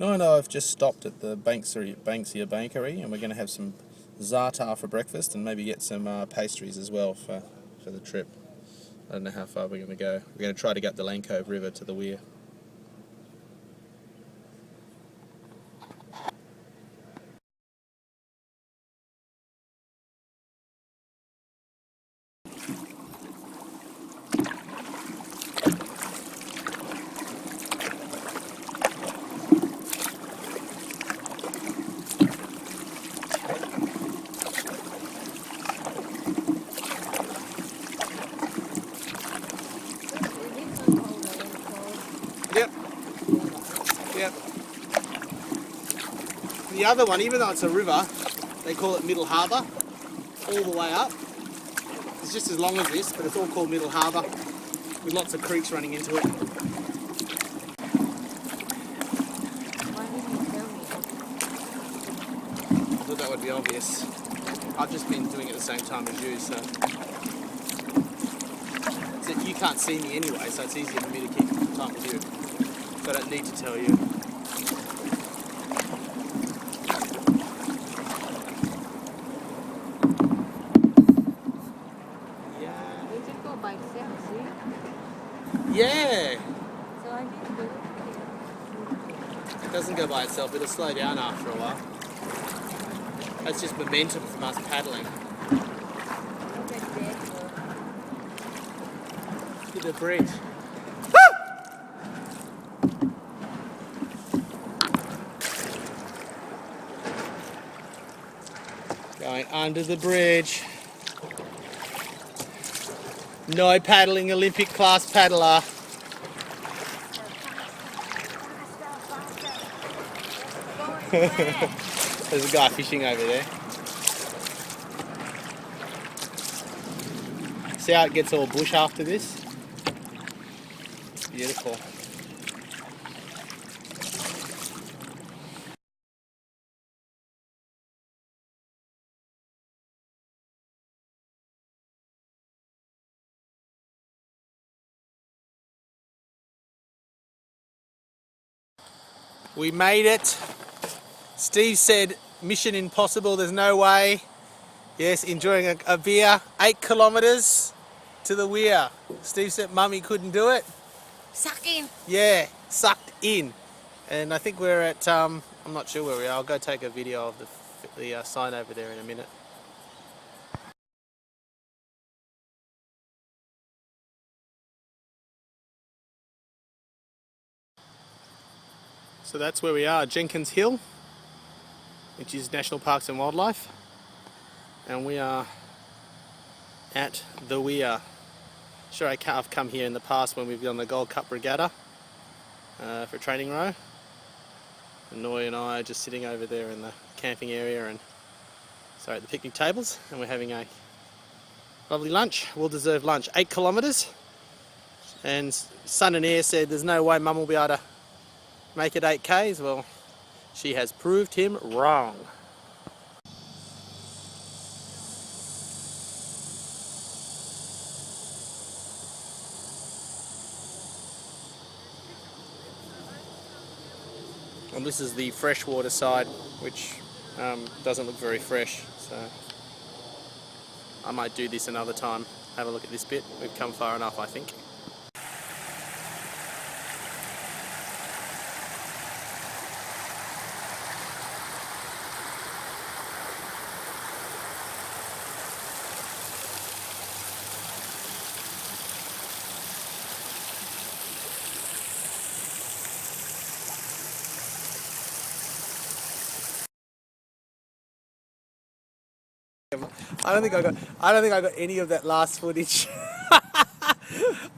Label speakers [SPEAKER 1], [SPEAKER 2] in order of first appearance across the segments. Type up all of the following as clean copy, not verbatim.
[SPEAKER 1] No, no, I've just stopped at the Banksia Bakery, and we're going to have some za'atar for breakfast and maybe get some pastries as well for the trip. I don't know how far we're going to go. We're going to try to get the Cove River to the Weir. Yep. Yep. The other one, even though it's a river, they call it Middle Harbour, all the way up. It's just as long as this, but it's all called Middle Harbour, with lots of creeks running into it. I thought that would be obvious. I've just been doing it at the same time as you, so you can't see me anyway, so it's easier for me to keep time with you. So I don't need to tell you. Yeah.
[SPEAKER 2] Does it go by itself, see?
[SPEAKER 1] Yeah.
[SPEAKER 2] So I need to do it.
[SPEAKER 1] It doesn't go by itself, it'll slow down after a while. That's just momentum from us paddling.
[SPEAKER 2] Look at that.
[SPEAKER 1] Look at the bridge. Going under the bridge. No paddling, Olympic class paddler. There's a guy fishing over there. See how it gets all bush after this? It's beautiful. We made it. Steve said, mission impossible, there's no way. Yes, enjoying a beer, 8 kilometres to the Weir. Steve said mummy couldn't do it.
[SPEAKER 2] Suck in.
[SPEAKER 1] Yeah, sucked in. And I think we're at, I'm not sure where we are. I'll go take a video of the sign over there in a minute. So that's where we are, Jenkins Hill, which is National Parks and Wildlife. And we are at the Weir. Sure, I've come here in the past when we've done the Gold Cup Regatta for training row. And Noy and I are just sitting over there in the camping area and at the picnic tables, and we're having a lovely lunch, well-deserved lunch. 8 kilometres, and Son and Air said there's no way Mum will be able to make it 8Ks. Well, she has proved him wrong. And this is the freshwater side, which doesn't look very fresh, so I might do this another time. Have a look at this bit. We've come far enough, I think. I don't think I got any of that last footage.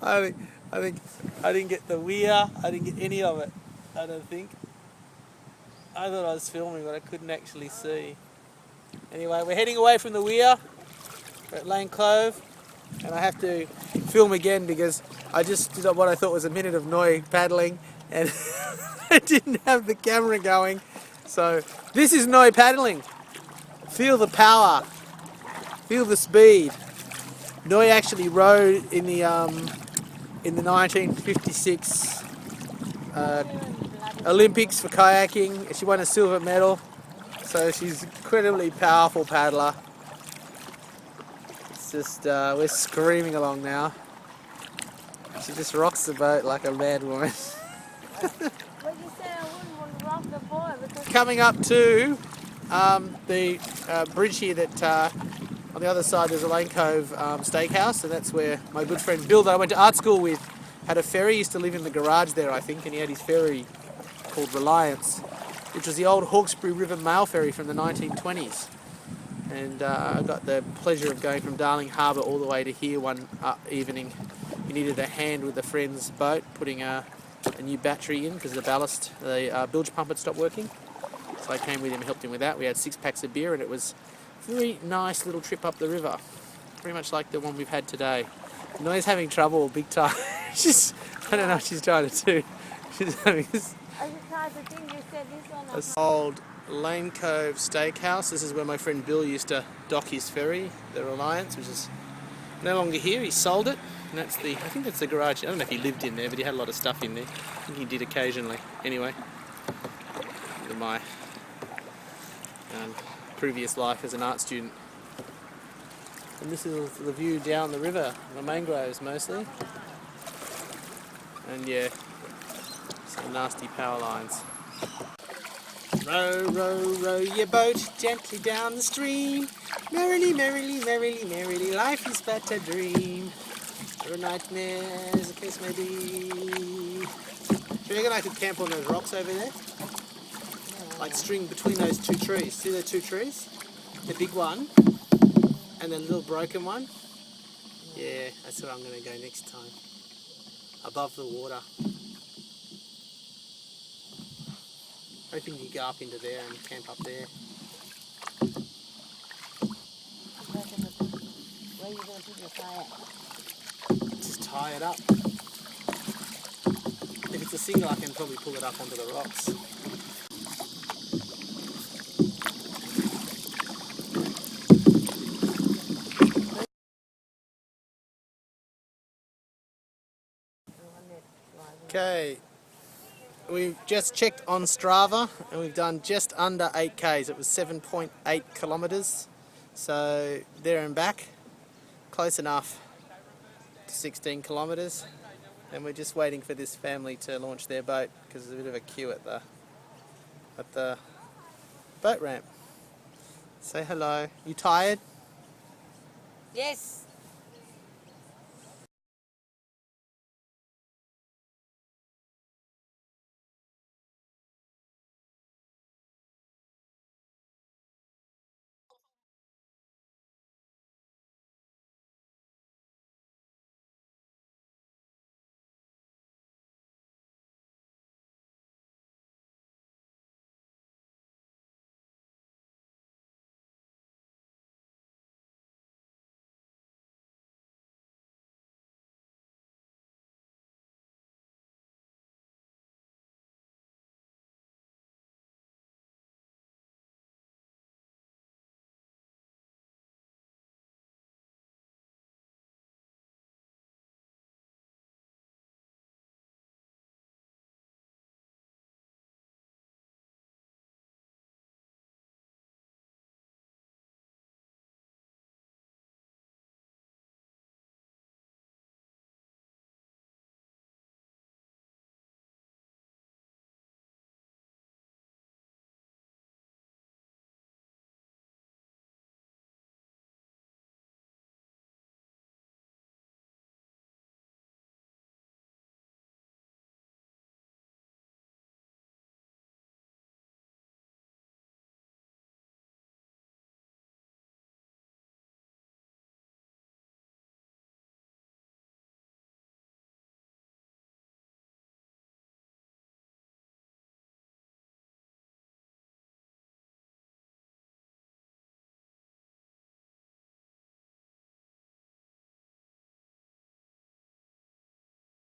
[SPEAKER 1] I think I didn't get the Weir. I didn't get any of it. I don't think. I thought I was filming, but I couldn't actually see. Anyway, we're heading away from the Weir. We're at Lane Cove, and I have to film again because I just did what I thought was a minute of Noy paddling, and I didn't have the camera going. So this is Noy paddling. Feel the power. Feel the speed. Noy actually rode in the 1956 Olympics for kayaking. She won a silver medal. So she's an incredibly powerful paddler. It's just, we're screaming along now. She just rocks the boat like a mad woman.
[SPEAKER 2] But you said I wouldn't want to rock the boat because
[SPEAKER 1] Coming up to the bridge here that on the other side there's a Lane Cove steakhouse, and that's where my good friend Bill that I went to art school with had a ferry. He used to live in the garage there, I think, and he had his ferry called Reliance, which was the old Hawkesbury River mail ferry from the 1920s. And I got the pleasure of going from Darling Harbour all the way to here one evening. He needed a hand with a friend's boat, putting a new battery in because the ballast, the bilge pump had stopped working. So I came with him and helped him with that. We had 6 packs of beer and it was a very nice little trip up the river. Very much like the one we've had today. Noi's having trouble big time. I don't know what she's trying to do. She's having this.
[SPEAKER 2] I just tried to think you said this one.
[SPEAKER 1] Old Lane Cove steakhouse. This is where my friend Bill used to dock his ferry, the Reliance, which is no longer here. He sold it. And that's I think that's the garage. I don't know if he lived in there, but he had a lot of stuff in there. I think he did occasionally. Anyway, into my previous life as an art student. And this is the view down the river, the mangroves mostly. And yeah, some nasty power lines. Row, row, row your boat gently down the stream. Merrily, merrily, merrily, merrily, life is but a dream. Or a nightmare, as the case may be. Do you reckon I could camp on those rocks over there? Like string between those 2 trees. See the 2 trees? The big one and the little broken one? Yeah, that's where I'm going to go next time. Above the water. Hoping you go up into there and camp up there.
[SPEAKER 2] Where are you going to put your kayak?
[SPEAKER 1] Just tie it up. If it's a single, I can probably pull it up onto the rocks. Okay, we've just checked on Strava and we've done just under 8 k's. It was 7.8 kilometres, so there and back, close enough to 16 kilometres. And we're just waiting for this family to launch their boat because there's a bit of a queue at the boat ramp. Say hello. You tired?
[SPEAKER 2] Yes.